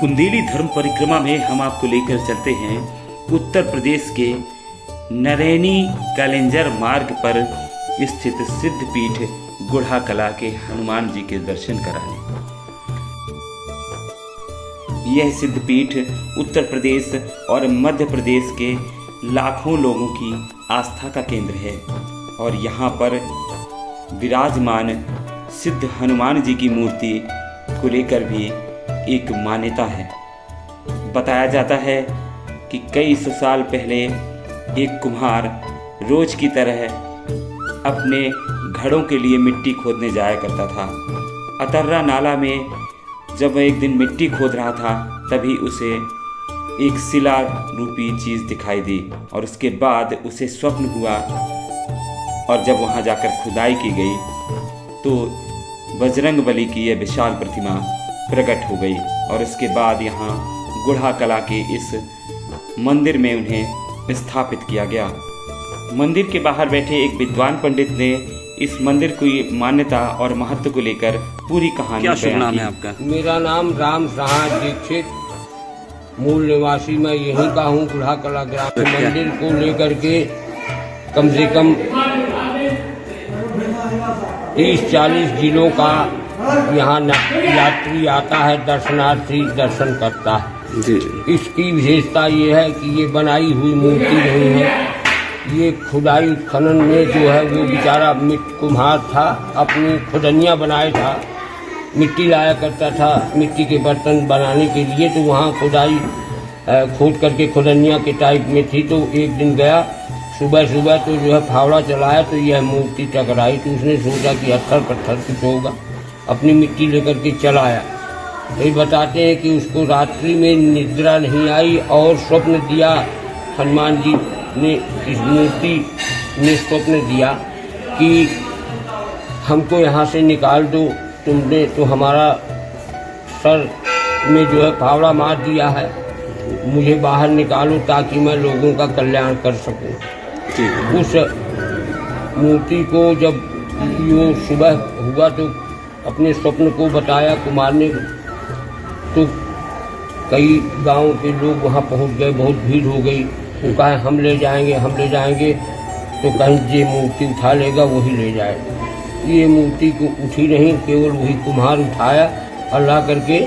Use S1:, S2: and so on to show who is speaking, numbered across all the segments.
S1: बुंदेली धर्म परिक्रमा में हम आपको लेकर चलते हैं उत्तर प्रदेश के नरैनी कलेंजर मार्ग पर स्थित सिद्धपीठ गुढ़ा कला के हनुमान जी के दर्शन कराने। यह सिद्धपीठ उत्तर प्रदेश और मध्य प्रदेश के लाखों लोगों की आस्था का केंद्र है और यहाँ पर विराजमान सिद्ध हनुमान जी की मूर्ति को लेकर भी एक मान्यता है। बताया जाता है कि कई सौ साल पहले एक कुम्हार रोज की तरह अपने घड़ों के लिए मिट्टी खोदने जाया करता था। अतर्रा नाला में जब वह एक दिन मिट्टी खोद रहा था तभी उसे एक शिला रूपी चीज़ दिखाई दी और उसके बाद उसे स्वप्न हुआ और जब वहाँ जाकर खुदाई की गई तो बजरंगबली की यह विशाल प्रतिमा प्रकट हो गई और इसके बाद यहाँ गुढ़ा कला के इस मंदिर में उन्हें स्थापित किया गया। मंदिर के बाहर बैठे एक विद्वान पंडित ने इस मंदिर की मान्यता और महत्व को लेकर पूरी कहानी
S2: क्या शुभ नाम है आपका?
S3: मेरा नाम राम सहाय दीक्षित, मूल निवासी मैं यहीं का हूँ। गुढ़ा कला ग्राम मंदिर को लेकर के कम से कम 30-40 जिलों का यहाँ यात्री आता है, दर्शनार्थी दर्शन करता है
S2: जी।
S3: इसकी विशेषता ये है कि ये बनाई हुई मूर्ति नहीं है। ये खुदाई खनन में जो है वो बेचारा कुम्हार था, अपनी खुदनिया बनाया था, मिट्टी लाया करता था मिट्टी के बर्तन बनाने के लिए। तो वहाँ खुदाई खोद करके खुदनिया के टाइप में थी। तो एक दिन गया सुबह सुबह तो जो है फावड़ा चलाया तो यह मूर्ति टकराई। तो उसने सोचा कि पत्थर पत्थर कुछ होगा, अपनी मिट्टी लेकर के चलाया। तो ये बताते हैं कि उसको रात्रि में निद्रा नहीं आई और स्वप्न दिया, हनुमान जी ने इस मूर्ति ने स्वप्न दिया कि हमको यहाँ से निकाल दो, तुमने तो हमारा सर में जो है फावड़ा मार दिया है, मुझे बाहर निकालो ताकि मैं लोगों का कल्याण कर सकूं। उस मूर्ति को जब यो सुबह हुआ तो अपने स्वप्न को बताया कुमार ने। तो कई गांव के लोग वहां पहुंच गए, बहुत भीड़ हो गई। वो कहा हम ले जाएंगे। तो कहीं ये मूर्ति उठा लेगा वही ले जाएगा। ये मूर्ति को उठी नहीं, केवल वही कुम्हार उठाया और ला करके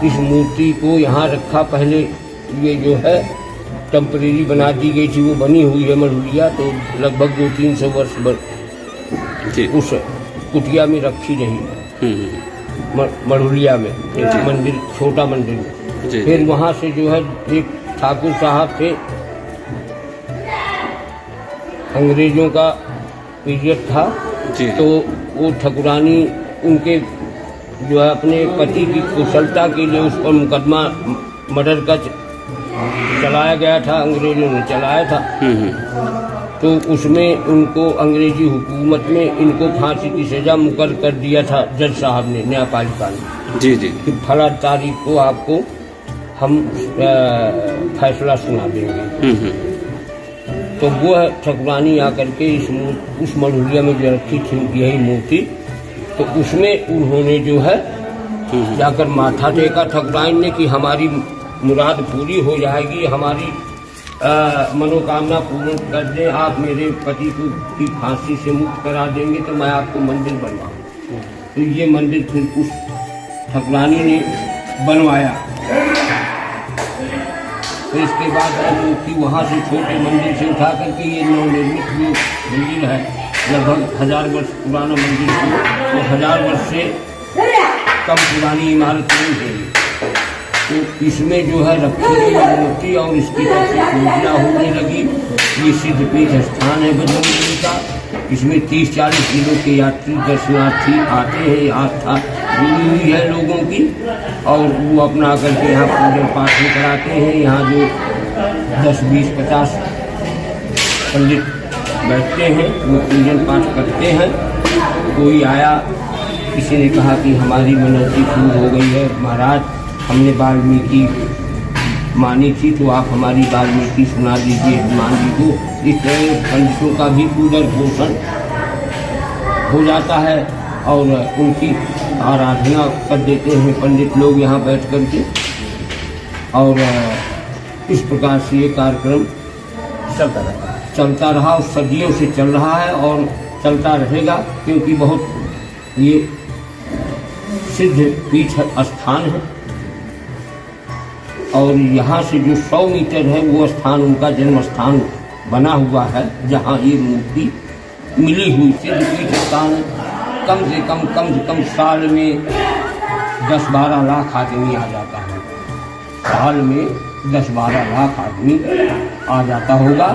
S3: इस मूर्ति को यहाँ रखा। पहले ये जो है टेम्परेरी बना दी गई थी, वो बनी हुई है मढ़ुलिया। तो लगभग 200-300 वर्ष उस कुटिया में रखी रही मढ़ुलिया में, एक मंदिर, छोटा मंदिर में। फिर वहाँ से जो है एक ठाकुर साहब थे, अंग्रेजों का पीरियड था। तो वो ठकुरानी उनके जो है अपने पति की कुशलता के लिए उस पर मुकदमा मर्डर का चलाया गया था, अंग्रेजों ने चलाया था। तो उसमें उनको अंग्रेजी हुकूमत में इनको फांसी की सजा मुकर्रर कर दिया था जज साहब ने, न्यायपालिका ने। जी कि फला तारीख को आपको हम फैसला सुना देंगे। तो वो ठकुरानी आकर के उस मढ़ुलिया में जो रखी थी यही मूर्ति, तो उसमें उन्होंने जो है जाकर माथा टेका ठकुरानी ने कि हमारी मुराद पूरी हो जाएगी, हमारी मनोकामना पूर्ण कर दे, आप मेरे पति को की फांसी से मुक्त करा देंगे तो मैं आपको मंदिर बनवाऊँ। तो ये मंदिर फिर उस ठकुरानी ने बनवाया। तो इसके बाद मूर्ति वहाँ से छोटे मंदिर से उठा करके ये नवनिर्मित जो मंदिर है, लगभग 1000 वर्ष पुराना मंदिर है। तो 1000 वर्ष से कम पुरानी इमारत नहीं है। तो इसमें जो है रखी गई मूर्ति और इसकी पूजा होने लगी। ये सिद्धपीठ स्थान है बजरंगबली का। इसमें 30-40 जिलों के यात्री दर्शनार्थी आते हैं, आस्था जुड़ी हुई है लोगों की और वो अपना करके यहाँ पूजन पाठ भी कराते हैं। यहाँ जो 10-20-50 पंडित बैठते हैं वो पूजन पाठ करते हैं। कोई आया, किसी ने कहा कि हमारी मनौती पूरी हो गई है महाराज, हमने वाल्मीकि मानी थी तो आप हमारी वाल्मीकि सुना दीजिए हनुमान जी को। इस तरह पंडितों का भी पूजन पोषण हो जाता है और उनकी आराधना कर देते हैं पंडित लोग यहाँ बैठ करके। और इस प्रकार से ये कार्यक्रम चलता रहा और सदियों से चल रहा है और चलता रहेगा, क्योंकि बहुत ये सिद्ध पीठ स्थान है। और यहाँ से जो 100 मीटर है वो स्थान उनका जन्म स्थान बना हुआ है, जहाँ ये मूर्ति मिली हुई सिद्ध पीठ स्थान है। कम से कम साल में 10-12 लाख आदमी आ जाता है। साल में 10-12 लाख आदमी आ जाता होगा।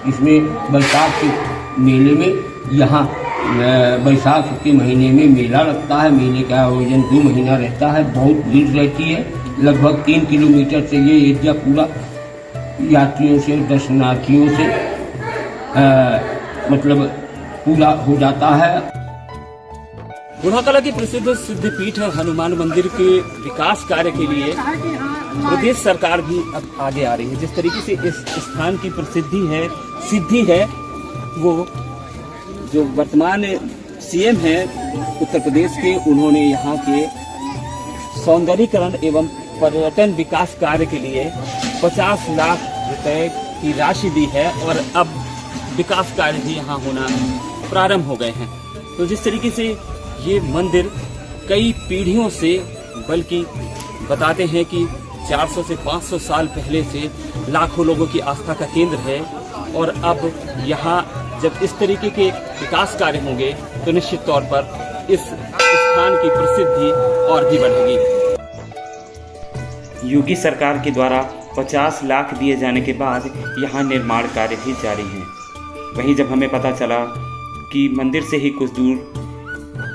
S3: इसमें बैसाख के मेले में यहाँ बैसाख के महीने में मेला लगता है। मेले का आयोजन 2 महीना रहता है। बहुत भीड़ रहती है। लगभग 3 किलोमीटर से ये एरिया पूरा यात्रियों से, दर्शनार्थियों से मतलब पूरा हो जाता है।
S1: बुढ़ाकला की प्रसिद्ध सिद्धपीठ हनुमान मंदिर के विकास कार्य के लिए प्रदेश सरकार भी अब आगे आ रही है। जिस तरीके से इस स्थान की सिद्धि है, वो जो वर्तमान सीएम हैं उत्तर प्रदेश के, उन्होंने यहाँ के सौंदर्यीकरण एवं पर्यटन विकास कार्य के लिए 50 लाख रुपए की राशि दी है और अब विकास कार्य भी यहाँ होना प्रारंभ हो गए हैं। तो जिस तरीके से ये मंदिर कई पीढ़ियों से, बल्कि बताते हैं कि 400 से 500 साल पहले से लाखों लोगों की आस्था का केंद्र है, और अब यहाँ जब इस तरीके के विकास कार्य होंगे तो निश्चित तौर पर इस स्थान की प्रसिद्धि और भी बढ़ेगी। योगी सरकार के द्वारा 50 लाख दिए जाने के बाद यहाँ निर्माण कार्य भी जारी हैं। वहीं जब हमें पता चला कि मंदिर से ही कुछ दूर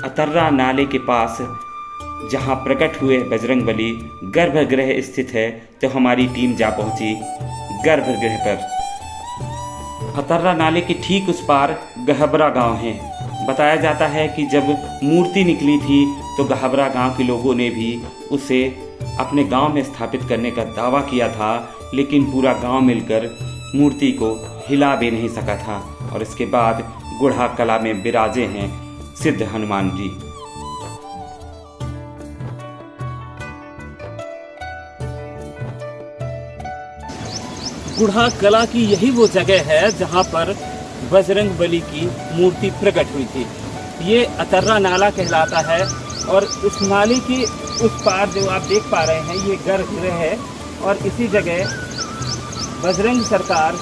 S1: अतर्रा नाले के पास जहाँ प्रकट हुए बजरंगबली गर्भगृह स्थित है, तो हमारी टीम जा पहुंची गर्भगृह पर। अतर्रा नाले के ठीक उस पार गहबरा गांव है। बताया जाता है कि जब मूर्ति निकली थी तो गहबरा गांव के लोगों ने भी उसे अपने गांव में स्थापित करने का दावा किया था, लेकिन पूरा गांव मिलकर मूर्ति को हिला भी नहीं सका था। और इसके बाद गुढ़ा कला में विराजे हैं सिद्ध हनुमान जी। गुढ़ा कला की यही वो जगह है जहां पर बजरंगबली की मूर्ति प्रकट हुई थी। ये अतर्रा नाला कहलाता है, और उस नाले के उस पार जो आप देख पा रहे हैं ये गर्भगृह है। और इसी जगह बजरंग सरकार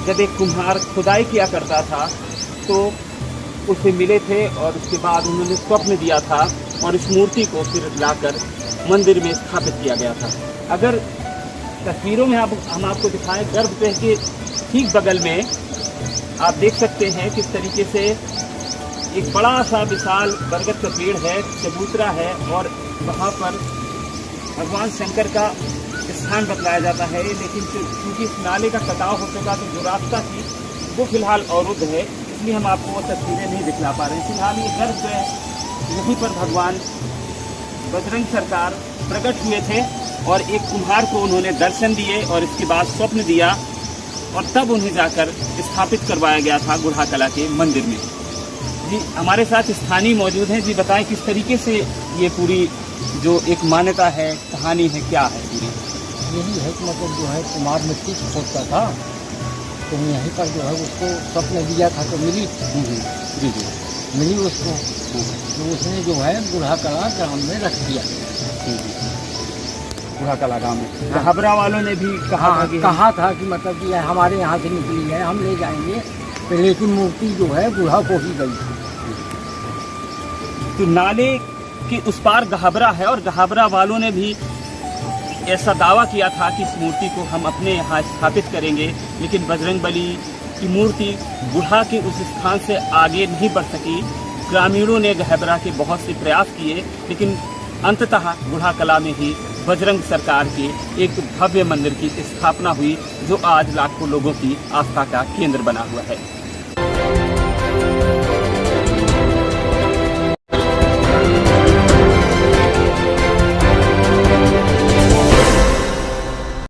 S1: जब एक कुम्हार खुदाई किया करता था तो उसे मिले थे, और उसके बाद उन्होंने स्वप्न दिया था और इस मूर्ति को फिर लाकर मंदिर में स्थापित किया गया था। अगर तस्वीरों में हम आपको दिखाएं, गर्भगृह के ठीक बगल में आप देख सकते हैं किस तरीके से एक बड़ा सा विशाल बरगद का पेड़ है, चबूतरा है, और वहाँ पर भगवान शंकर का स्थान बतलाया जाता है। लेकिन क्योंकि इस नाले का कटाव हो चुका तो जो रास्ता थी वो फिलहाल अवरुद्ध है, इसलिए हम आपको वो तस्वीरें नहीं दिखला पा रहे हैं। फिलहाल ये गर्भगृह, यहीं पर भगवान बजरंग सरकार प्रकट हुए थे और एक कुम्हार को उन्होंने दर्शन दिए और इसके बाद स्वप्न दिया, और तब उन्हें जाकर स्थापित करवाया गया था गुढ़ा कला के मंदिर में। जी हमारे साथ स्थानीय मौजूद हैं। जी बताएं किस तरीके से ये पूरी जो एक मान्यता है, कहानी है, क्या है पूरी?
S2: यही है कि मतलब जो है कुम्हार मिट्टी खोदता था, तो यहीं पर जो है उसको स्वप्न दिया था तो मिली।
S1: जी जी
S2: मिली उसको, तो उसने जो है गुढ़ा कला ग्राम में रख दिया।
S1: गुढ़ा कला गाँव में गहबरा वालों ने भी
S2: कहा था कि मतलब कि हमारे यहाँ से निकली है, हम ले जाएंगे, तो लेकिन मूर्ति जो है गुढ़ा को ही गई थी।
S1: तो नाले के उस पार गहबरा है, और गहबरा वालों ने भी ऐसा दावा किया था कि इस मूर्ति को हम अपने यहाँ स्थापित करेंगे, लेकिन बजरंगबली की मूर्ति गुढ़ा के उस स्थान से आगे नहीं बढ़ सकी। ग्रामीणों ने गहबरा के बहुत से प्रयास किए, लेकिन अंततः गुढ़ा कला में ही बजरंग सरकार के एक भव्य मंदिर की स्थापना हुई, जो आज लाखों लोगों की आस्था का केंद्र बना हुआ है।